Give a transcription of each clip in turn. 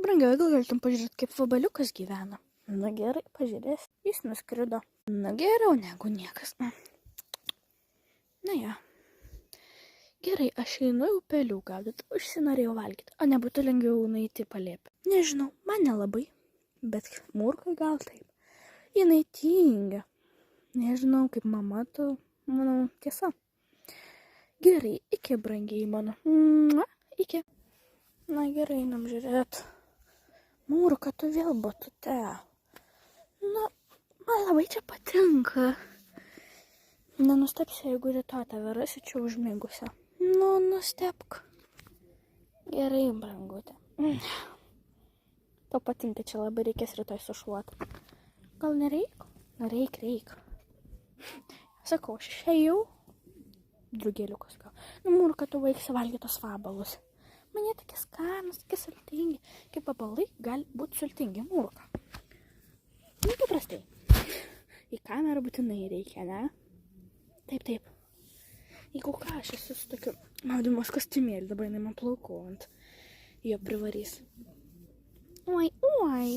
Brangiau, gal galėtum pažiūrėti, kaip vabaliukas gyvena. Na gerai, pažiūrės. Jis nuskrido. Na geriau negu niekas. Na ja. Gerai, aš einu į upelių gaudyti, užsinorėjau valgyti, o nebūtų lengviau nueiti į palėpę. Nežinau, man nelabai, bet Murkai gal taip. Jinai tingia. Nežinau, kaip mama, tu, manau, tiesa. Gerai, iki brangiai mano. Iki. Na gerai, einam žiūrėt. Murka, tu vėl batute. Na, man labai čia patinka. Nenustepsiu, jeigu rytoj tave rasiu čia užmigusią. Nu, nustepk. Gerai, brangutė. Tau patinka, čia labai reikės rytoj sušluoti. Gal nereik? Reik. Sakau, aš išėjau. Drugėliukas gal. Nu, Murka, tu baigsi valgyti tos vabalus. Man jie tokie skanūs, tokie sultingi. Kaip vabalai gali būti sultingi, Murka. Nu, paprastai. Į kamerą būtinai reikia, ne? Taip. Jeigu ką, aš esu su tokiu maudymos kostiumėlį, dabar jinai man plaukų ant jo privarys. Oi.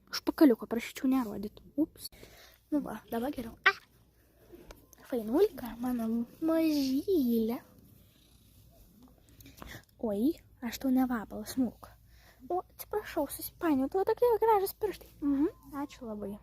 Užpakaliuko prašyčiau nerodyti. Ups. Nu va, dabar geriau. Fainulka, mano mažylė. Oi, aš tau ne vabalas, Murka. O, atsiprašau, susipainiau, tavo tokie gražūs pirštai. Ačiū labai.